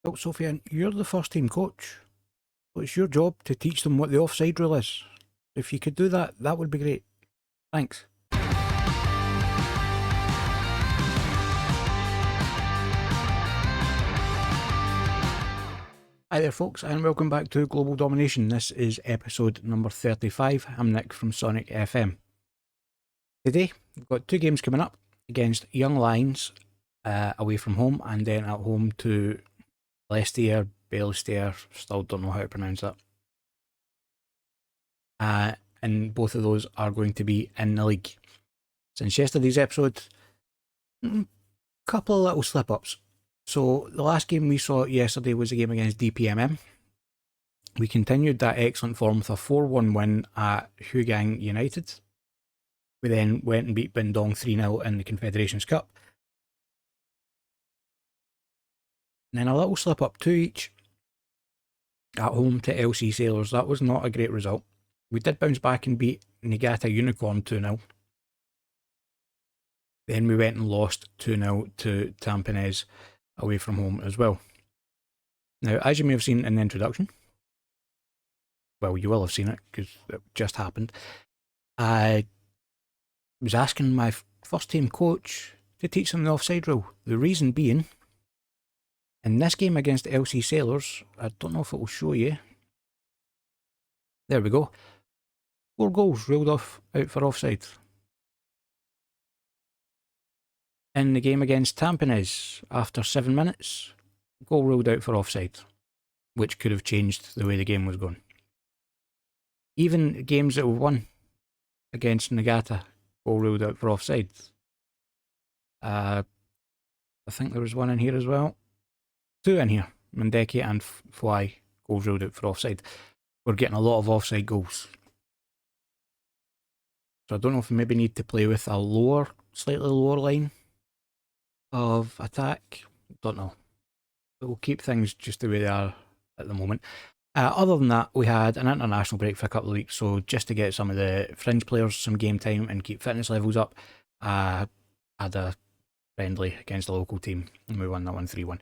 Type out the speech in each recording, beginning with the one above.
Well, Sophia, you're the first team coach. So it's your job to teach them what the offside rule is. If you could do that, that would be great. Thanks. Hi there folks, and welcome back to Global Domination. This is episode number 35. I'm Nick from SonickFM. Today, we've got two games coming up against Young Lions away from home, and then at home to Leicester, Balestier, still don't know how to pronounce that. And both of those are going to be in the league. Since yesterday's episode, couple of little slip-ups. So the last game we saw yesterday was a game against DPMM. We continued that excellent form with a 4-1 win at Geylang United. We then went and beat Bindong 3-0 in the Confederations Cup. And then a little slip-up, 2 each at home to LC Sailors. That was not a great result. We did bounce back and beat Niigata Unicorn 2-0. Then we went and lost 2-0 to Tampines away from home as well. Now, as you may have seen in the introduction, well, you will have seen it because it just happened, I was asking my first team coach to teach them the offside rule. The reason being, in this game against LC Sailors, I don't know if it will show you. There we go. 4 goals ruled out for offside. In the game against Tampines, after 7 minutes, goal ruled out for offside, which could have changed the way the game was going. Even games that we've won against Niigata, goal ruled out for offside. I think there was one in here as well. 2 in here, Mandeki and Fly, goals ruled out for offside. We're getting a lot of offside goals. So I don't know if we maybe need to play with a slightly lower line of attack. Don't know. But we'll keep things just the way they are at the moment. Other than that, we had an international break for a couple of weeks, so just to get some of the fringe players some game time and keep fitness levels up, had a friendly against a local team, and we won that one 3-1.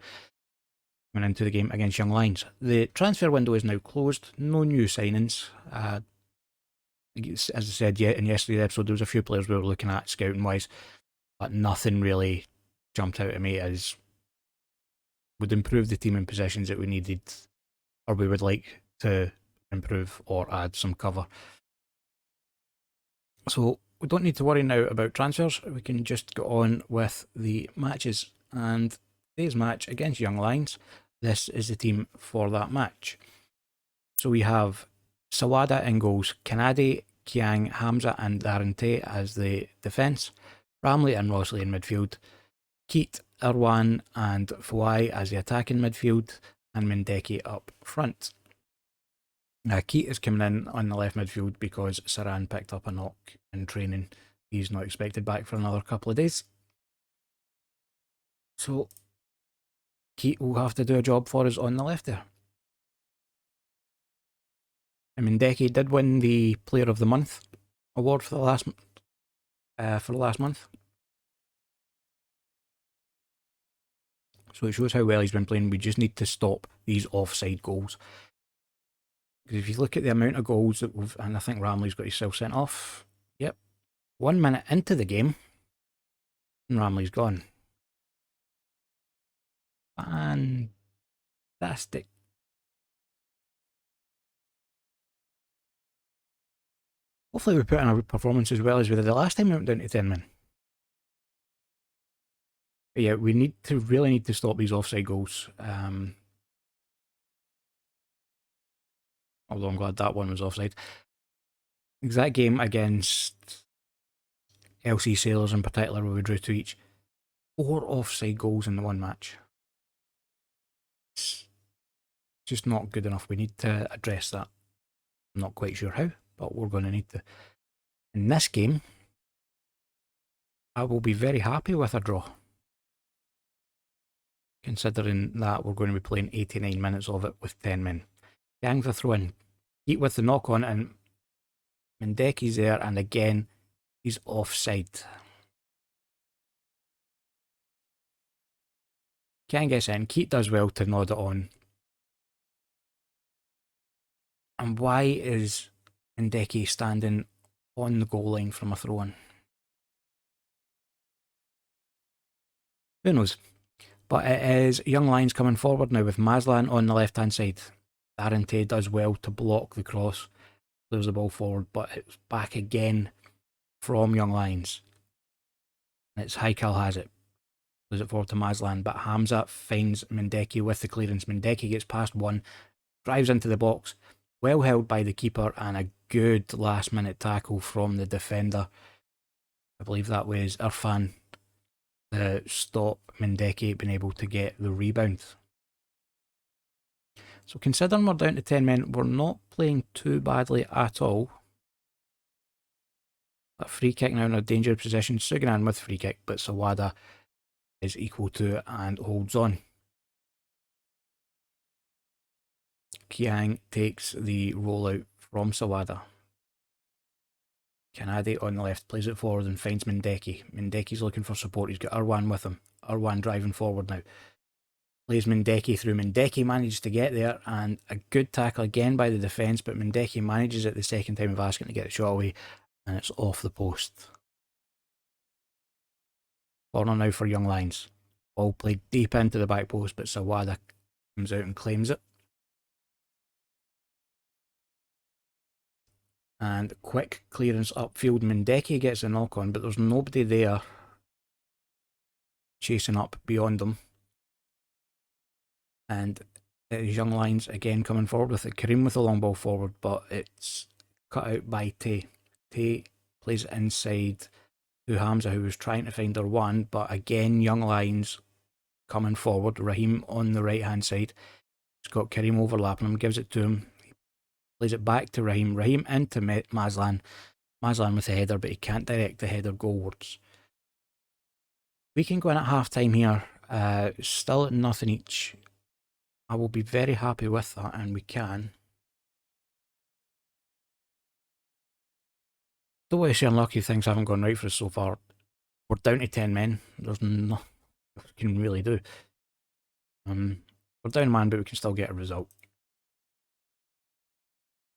Went into the game against Young Lions. The transfer window is now closed, no new signings. As I said in yesterday's episode, there was a few players we were looking at scouting wise, but nothing really jumped out at me as would improve the team in positions that we needed or we would like to improve or add some cover. So we don't need to worry now about transfers. We can just go on with the matches. And today's match against Young Lions, this is the team for that match. So we have Sawada in goals, Kanade, Kiang, Hamza and Darante as the defence, Ramley and Rossley in midfield, Keat, Irwan and Fawai as the attacking midfield, and Mendeki up front. Keat is coming in on the left midfield because Saran picked up a knock in training. He's not expected back for another couple of days. So Keat will have to do a job for us on the left there. Mendeki did win the Player of the Month award for the last month. So it shows how well he's been playing. We just need to stop these offside goals. Because if you look at the amount of goals that we've, and I think Ramley's got himself sent off. Yep. 1 minute into the game, and Ramley's gone. Fantastic. Hopefully we put in a performance as well as we did the last time we went down to 10 men. But yeah, we really need to stop these offside goals. Although I'm glad that one was offside. Because that game against LC Sailors in particular, where we drew 2 each, 4 offside goals in the one match. It's just not good enough. We need to address that. I'm not quite sure how, but we're going to need to. In this game, I will be very happy with a draw, considering that we're going to be playing 89 minutes of it with 10 men. Yang the throw in, Keat with the knock on, and Mendeki's there, and again, he's offside. Ken gets in. Keat does well to nod it on. And why is Ndeki standing on the goal line from a throw-in? Who knows? But it is Young Lions coming forward now with Maslan on the left-hand side. Darren Tay does well to block the cross, moves the ball forward, but it's back again from Young Lions. It's Haikal has it. Moves it forward to Maslan, but Hamza finds Mendeki with the clearance. Mendeki gets past one, drives into the box, well held by the keeper, and a good last-minute tackle from the defender. I believe that was Irfan to stop Mendeki being able to get the rebound. So considering we're down to 10 men, we're not playing too badly at all. A free kick now in a dangerous position. Suganan with free kick, but Sawada is equal to it and holds on. Kiang takes the rollout from Sawada. Kanade on the left plays it forward and finds Mendeki. Mendeki's looking for support. He's got Irwan with him. Irwan driving forward now. Plays Mendeki through. Mendeki manages to get there, and a good tackle again by the defence, but Mendeki manages it the second time of asking to get the shot away, and it's off the post. Corner now for Young Lions. Ball played deep into the back post, but Sawada comes out and claims it. And quick clearance upfield. Mendeki gets a knock on, but there's nobody there chasing up beyond them. And it is Young Lions again coming forward with it. Kareem with the long ball forward, but it's cut out by Tay. Tay plays it inside to Hamza, who was trying to find Irwan, but again Young Lions coming forward. Raheem on the right hand side. He's got Kareem overlapping him, gives it to him. He plays it back to Raheem. Raheem into Maslan. Maslan with the header, but he can't direct the header goalwards. We can go in at half time here. Still at nothing each. I will be very happy with that, and we can. Don't want to say unlucky things haven't gone right for us so far. We're down to 10 men. There's nothing we can really do. We're down a man, but we can still get a result.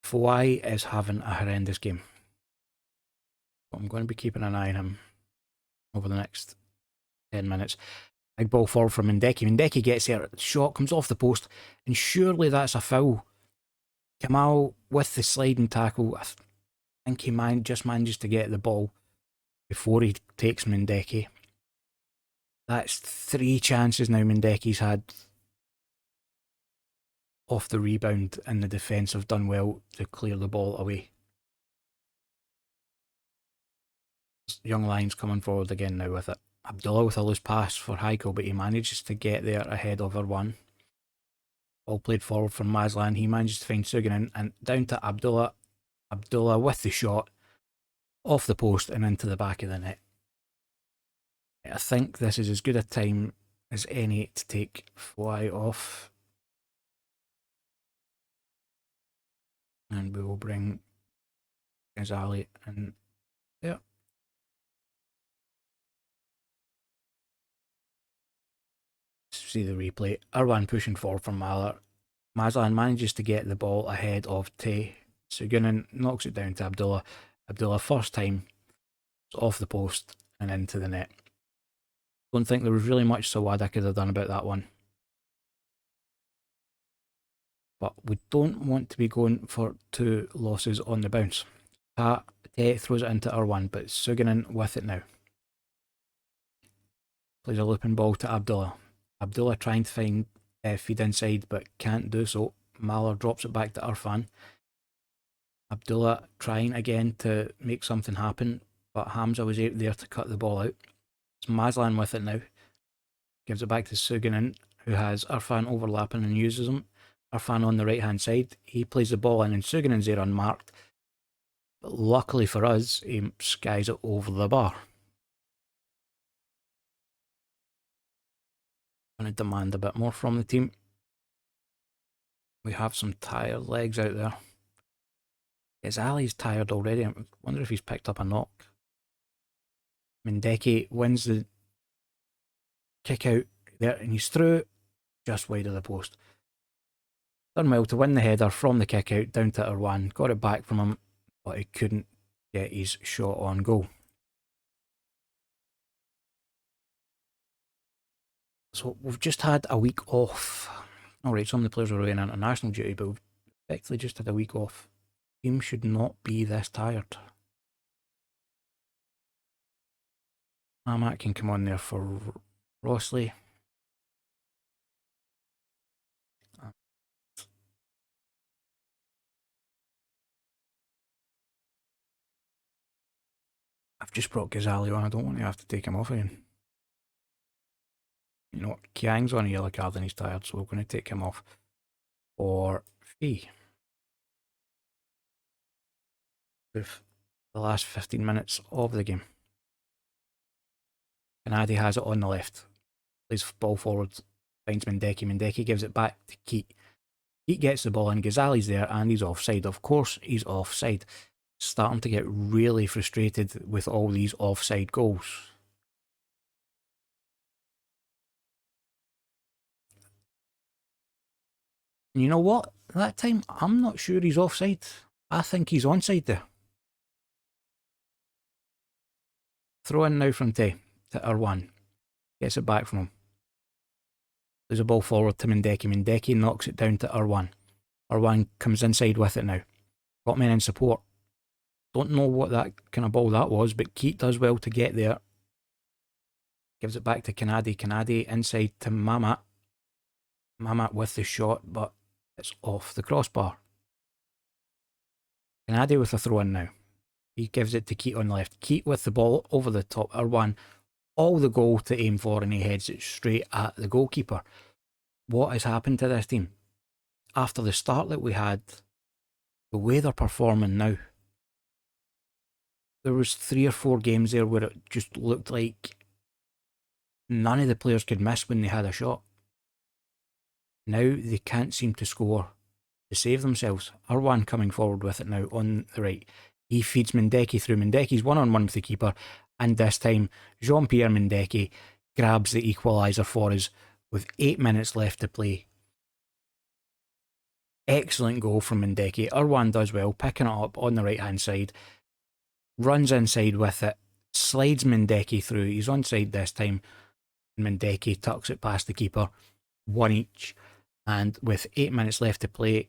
Fouai is having a horrendous game. But I'm going to be keeping an eye on him over the next 10 minutes. Big ball forward from Mendeki. Mendeki gets there. The shot comes off the post, and surely that's a foul. Kamal with the sliding tackle. I think he just manages to get the ball before he takes Mendeki. That's 3 chances now Mendeki's had off the rebound, and the defence have done well to clear the ball away. Young Lions coming forward again now with it. Abdullah with a loose pass for Heiko, but he manages to get there ahead of Irwan. Ball played forward from Maslan. He manages to find Suganan, and down to Abdullah. Abdullah with the shot off the post and into the back of the net. I think this is as good a time as any to take Fly off. And we will bring Ghazali in there. See the replay. Irwan pushing forward from Mahler. Maslan manages to get the ball ahead of Tay. Sugunan knocks it down to Abdullah. Abdullah first time, it's off the post and into the net. Don't think there was really much Sawada could have done about that one. But we don't want to be going for 2 losses on the bounce. Tay throws it into Irwan, but Sugunan with it now. Plays a looping ball to Abdullah. Abdullah trying to find feed inside, but can't do so. Mahler drops it back to Irfan. Abdullah trying again to make something happen, but Hamza was there to cut the ball out. It's Maslan with it now. Gives it back to Sugunan, who has Irfan overlapping and uses him. Irfan on the right hand side. He plays the ball in, and Sugunan's there unmarked. But luckily for us, he skies it over the bar. I'm going to demand a bit more from the team. We have some tired legs out there. Is Ali's tired already? I wonder if he's picked up a knock. Mendeki wins the kick out. there, and he's through just wide of the post. Done well to win the header from the kick out down to Irwan. Got it back from him, but he couldn't get his shot on goal. So we've just had a week off. Alright, some of the players were away on international duty, but we've effectively just had a week off. The team should not be this tired. Matt can come on there for Rossley. I've just brought Ghazali on. I don't want to have to take him off again. You know, Kiang's on a yellow card and he's tired, so we're going to take him off for Fee. With the last 15 minutes of the game. Kanadi has it on the left. Plays ball forward, finds Mendeki. Mendeki gives it back to Keat. Keat gets the ball in, Ghazali's there and he's offside. Of course he's offside. Starting to get really frustrated with all these offside goals. You know what? That time, I'm not sure he's offside. I think he's onside there. Throw in now from Tay to Irwan. Gets it back from him. There's a ball forward to Mendeki. Mendeki knocks it down to Irwan. Irwan comes inside with it now. Got men in support. Don't know what that kind of ball that was, but Keat does well to get there. Gives it back to Kanadi. Kanadi inside to Mamat. Mamat with the shot, but it's off the crossbar. Kanadi with a throw in now. He gives it to Keat on the left. Keat with the ball over the top. Irwan, all the goal to aim for, and he heads it straight at the goalkeeper. What has happened to this team? After the start that we had, the way they're performing now, there was 3 or 4 games there where it just looked like none of the players could miss when they had a shot. Now they can't seem to score to save themselves. Irwan coming forward with it now on the right. He feeds Mendeki through. Mendeki's one-on-one with the keeper, and this time Jean-Pierre Mendeki grabs the equaliser for us with 8 minutes left to play. Excellent goal from Mendeki. Irwan does well, picking it up on the right-hand side. Runs inside with it, slides Mendeki through. He's onside this time. Mendeki tucks it past the keeper. 1 each. And with 8 minutes left to play,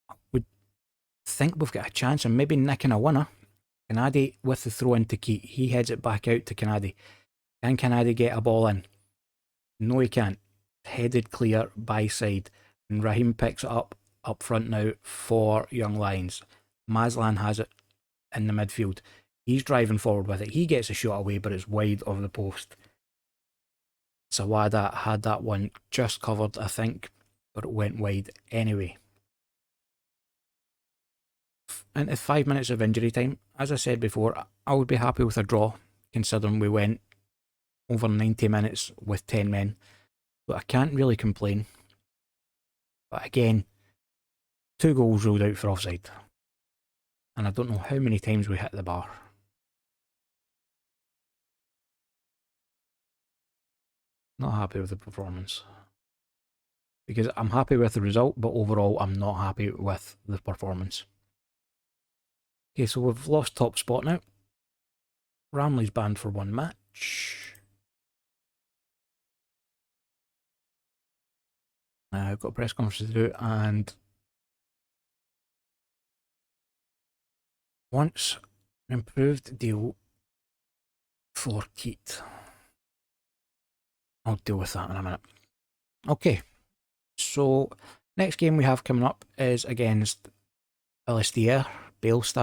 I would think we've got a chance of maybe nicking a winner. Kanadi with the throw into Keat. He heads it back out to Kanadi. Can Kanadi get a ball in? No, he can't. Headed clear by side. And Raheem picks it up front now for Young Lions. Maslan has it in the midfield. He's driving forward with it. He gets a shot away, but it's wide of the post. Sawada had that one just covered, I think, but it went wide anyway. Into 5 minutes of injury time, as I said before, I would be happy with a draw, considering we went over 90 minutes with 10 men. But I can't really complain. But again, 2 goals ruled out for offside. And I don't know how many times we hit the bar. Not happy with the performance. Because I'm happy with the result, but overall I'm not happy with the performance. Okay, so we've lost top spot now. Ramley's banned for 1 match. I've got a press conference to do, and wants an improved deal for Keat. I'll deal with that in a minute. Okay, so next game we have coming up is against Bélestière, Bales.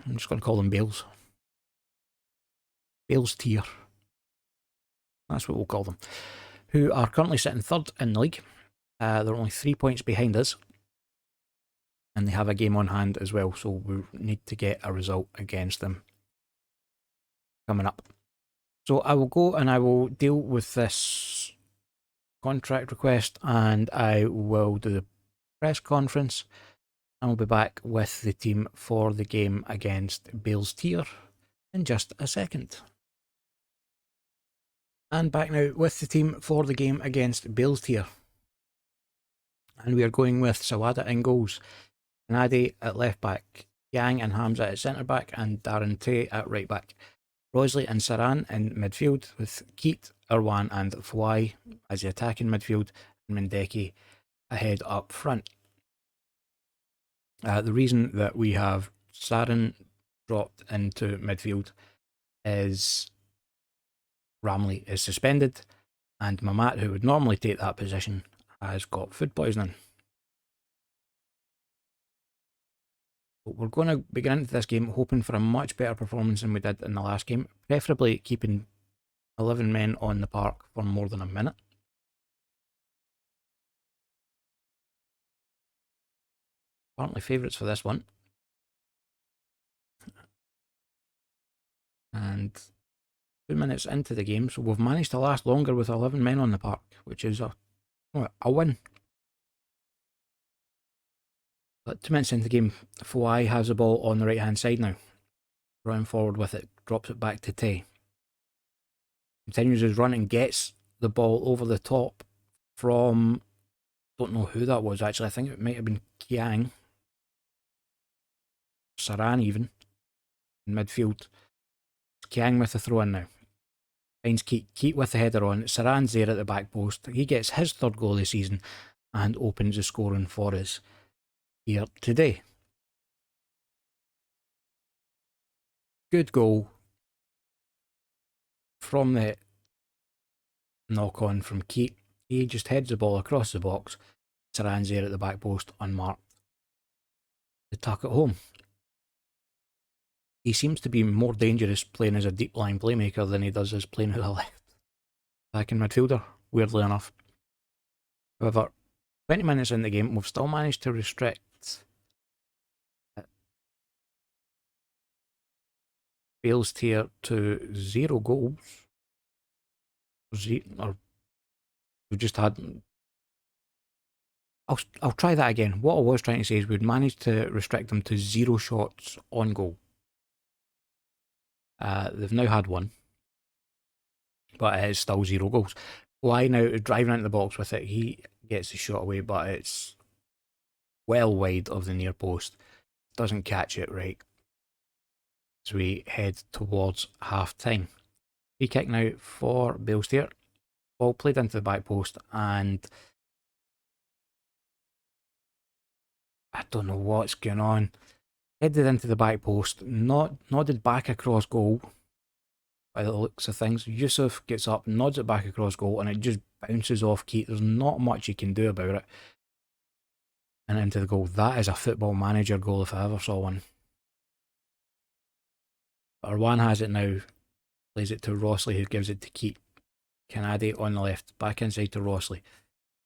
I'm just going to call them Bales. Bélestière. That's what we'll call them. Who are currently sitting 3rd in the league. They're only 3 points behind us. And they have a game on hand as well, so we need to get a result against them coming up. So I will go and I will deal with this contract request, and I will do the press conference, and we'll be back with the team for the game against Bélestière. in just a second. And back now with the team for the game against Bale's-Tier. And we are going with Sawada in goals, Nadi at left back, Yang and Hamza at centre back, and Darren Tay at right back. Rosley and Saran in midfield, with Keat, Irwan and Fouai as the attacking midfield, and Mendeki ahead up front. The reason that we have Saran dropped into midfield is Ramley is suspended, and Mamat, who would normally take that position, has got food poisoning. But we're going to begin into this game hoping for a much better performance than we did in the last game, preferably keeping 11 men on the park for more than a minute. Apparently favourites for this one. And 2 minutes into the game, so we've managed to last longer with 11 men on the park, which is a win. But 2 minutes into the game, Fouai has the ball on the right hand side now. Running forward with it, drops it back to Tay. Continues his run and gets the ball over the top from, don't know who that was actually, I think it might have been Kiang. Saran even, in midfield. Kiang with the throw in now. Finds Keat with the header on. Saran's there at the back post. He gets his third goal of the season and opens the scoring for us here today. Good goal from the knock on from Keat. He just heads the ball across the box. Saran's there at the back post unmarked to tuck it home. He seems to be more dangerous playing as a deep line playmaker than he does as playing at the left back in midfielder, weirdly enough. However, 20 minutes in the game, we've still managed to restrict Bale's-Tier to 0 goals. Or we've just had... I'll try that again. What I was trying to say is we'd managed to restrict them to 0 shots on goal. They've now had 1, but it is still 0 goals. Why now driving into the box with it? He gets the shot away, but it's well wide of the near post. Doesn't catch it right as we head towards half time. Free kick now for Bale's-Tier. Ball played into the back post, and I don't know what's going on. Headed into the back post, nodded back across goal by the looks of things. Yusuf gets up, nods it back across goal, and it just bounces off Keat. There's not much he can do about it. And into the goal. That is a Football Manager goal if I ever saw one. Irwan has it now. Plays it to Rosley, who gives it to Keat. Kanadi on the left. Back inside to Rosley.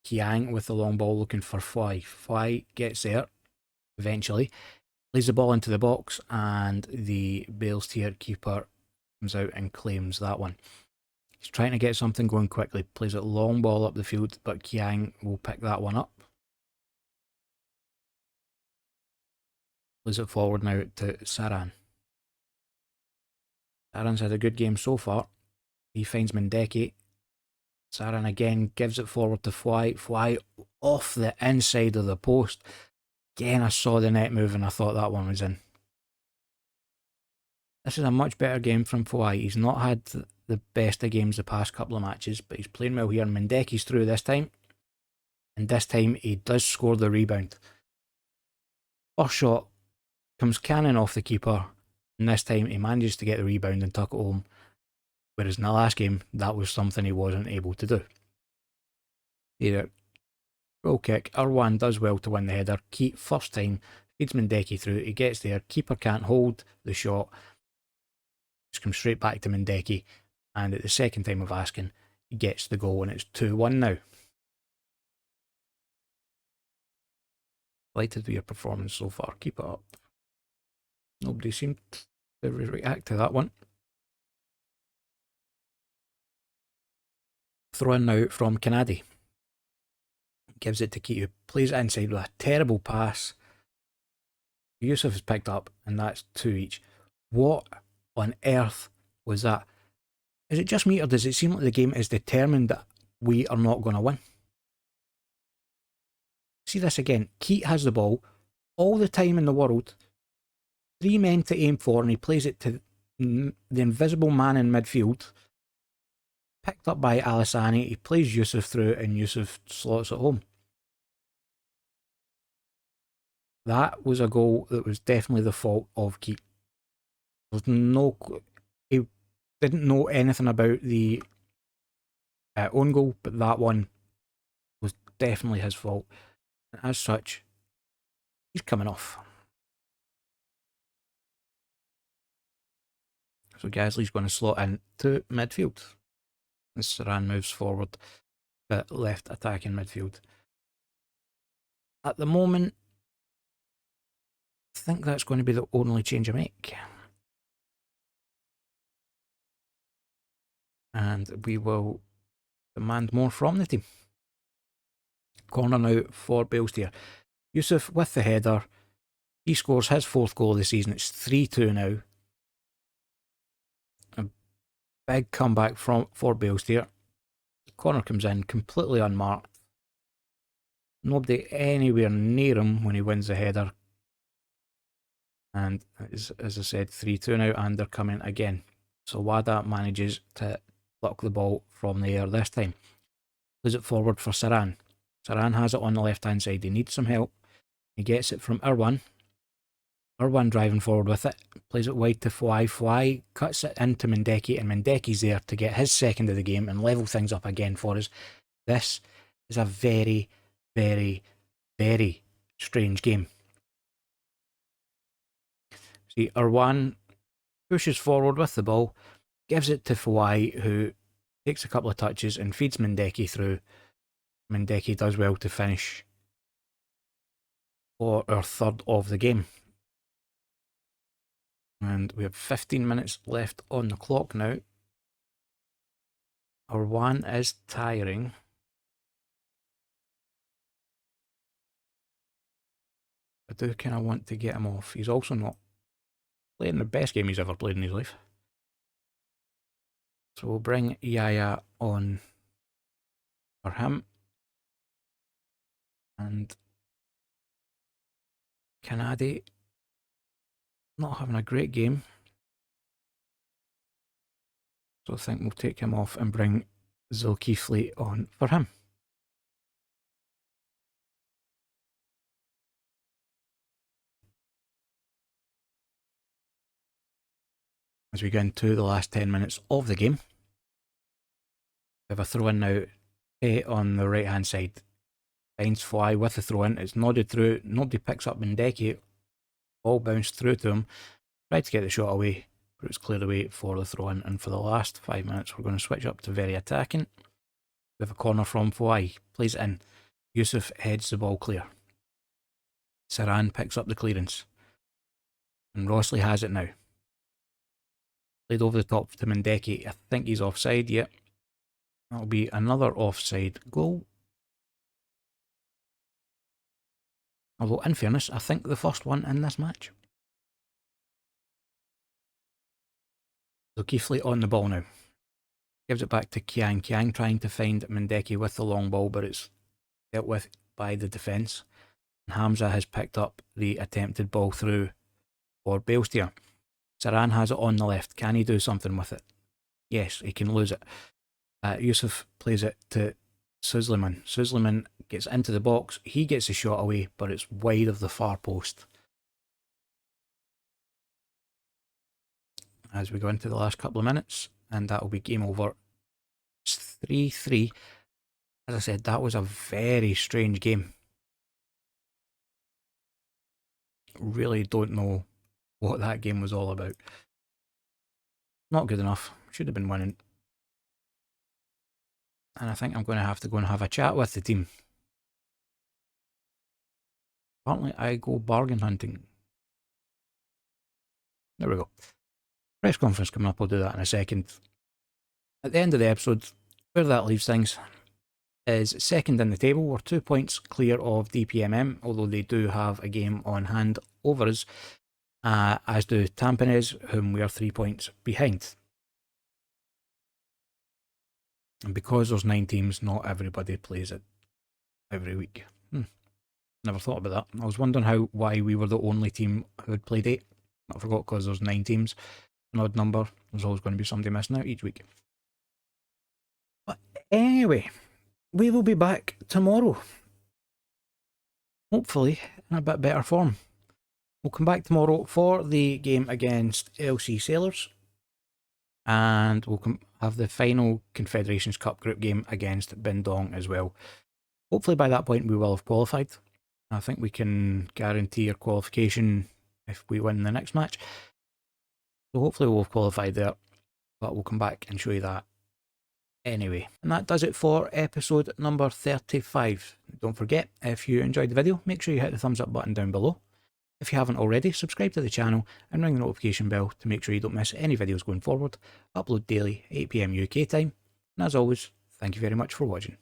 Kiang with the long ball looking for Fouai. Fouai gets there eventually. Lays the ball into the box, and the Bale's-Tier keeper comes out and claims that one. He's trying to get something going quickly. Plays it long ball up the field, but Kiang will pick that one up. Plays it forward now to Saran. Saran's had a good game so far. He finds Mendeki. Saran again gives it forward to Fouai. Fouai off the inside of the post. Again, I saw the net move and I thought that one was in. This is a much better game from Fouai. He's not had the best of games the past couple of matches, but he's playing well here. Mendeki's through this time. And this time he does score the rebound. First shot comes cannon off the keeper. And this time he manages to get the rebound and tuck it home. Whereas in the last game, that was something he wasn't able to do. Either goal kick. Irwan does well to win the header. Keat, first time, feeds Mendeki through. He gets there. Keeper can't hold the shot. Just comes straight back to Mendeki. And at the second time of asking, he gets the goal, and it's 2-1 now. Delighted with your performance so far. Keep it up. Nobody seemed to react to that one. Throw in now from Kanadi. Gives it to Keat, who plays it inside with a terrible pass. Yusuf has picked up, and that's 2 each. What on earth was that? Is it just me, or does it seem like the game is determined that we are not going to win? See this again. Keat has the ball all the time in the world. 3 men to aim for, and he plays it to the invisible man in midfield. Picked up by Alisani. He plays Yusuf through, and Yusuf slots it home. That was a goal that was definitely the fault of Keat. He didn't know anything about the own goal, but that one was definitely his fault. And as such, he's coming off. So Gasly's going to slot in to midfield. And Saran moves forward, but left attacking midfield. At the moment, I think that's going to be the only change I make. And we will demand more from the team. Corner now for Belstier. Yusuf with the header. He scores his 4th goal of the season. It's 3-2 now. A big comeback for Belstier. The corner comes in completely unmarked. Nobody anywhere near him when he wins the header. And as I said, 3-2 now, and they're coming again. So Wada manages to pluck the ball from the air this time. Plays it forward for Saran. Saran has it on the left-hand side. He needs some help. He gets it from Irwan. Irwan driving forward with it. Plays it wide to Fouai. Fouai cuts it into Mendeki, and Mendeki's there to get his 2nd of the game and level things up again for us. This is a very, very, very strange game. See, Irwan pushes forward with the ball, gives it to Fouai, who takes a couple of touches and feeds Mendeki through. Mendeki does well to finish for our 3rd of the game. And we have 15 minutes left on the clock now. Irwan is tiring. I do kind of want to get him off. He's also not playing the best game he's ever played in his life. So we'll bring Yaya on for him. And Kanadi not having a great game. So I think we'll take him off and bring Zulkifli on for him. As we get into the last 10 minutes of the game. We have a throw in now on the right hand side. Finds Fly with the throw in. It's nodded through. Nobody picks up Mendeki. Ball bounced through to him. Tried to get the shot away, but it was cleared away for the throw in. And for the last 5 minutes, we're going to switch up to very attacking. We have a corner from Fouai. Plays it in. Yusuf heads the ball clear. Saran picks up the clearance. And Rossley has it now. Played over the top to Mendeki. I think he's offside, yep. That'll be another offside goal. Although, in fairness, I think the first one in this match. So Keithley on the ball now. Gives it back to Kiang. Kiang trying to find Mendeki with the long ball, but it's dealt with by the defence. And Hamza has picked up the attempted ball through for Belstier. Saran has it on the left. Can he do something with it? Yes, he can lose it. Yusuf plays it to Suleiman. Suleiman gets into the box. He gets the shot away, but it's wide of the far post. As we go into the last couple of minutes, and that will be game over. It's 3-3. As I said, that was a very strange game. Really don't know what that game was all about. Not good enough. Should have been winning. And I think I'm going to have go and have a chat with the team. Apparently I go bargain hunting. There we go. Press conference coming up, I'll do that in a second. At the end of the episode, where that leaves things is second in the table. We're 2 points clear of DPMM, although they do have a game on hand over us. as do Tampines, whom we are 3 points behind. And because there's 9 teams, not everybody plays it every week. Never thought about that. I was wondering why we were the only team who had played 8. I forgot because there's 9 teams, an odd number. There's always going to be somebody missing out each week. But anyway, we will be back tomorrow. Hopefully in a bit better form. We'll come back tomorrow for the game against LC Sailors. And we'll have the final Confederations Cup group game against Bindong as well. Hopefully by that point we will have qualified. I think we can guarantee our qualification if we win the next match. So hopefully we'll have qualified there, but we'll come back and show you that anyway. And that does it for episode number 35. Don't forget, if you enjoyed the video, make sure you hit the thumbs up button down below. If you haven't already, subscribe to the channel and ring the notification bell to make sure you don't miss any videos going forward. Upload daily, 8 PM UK time. And as always, thank you very much for watching.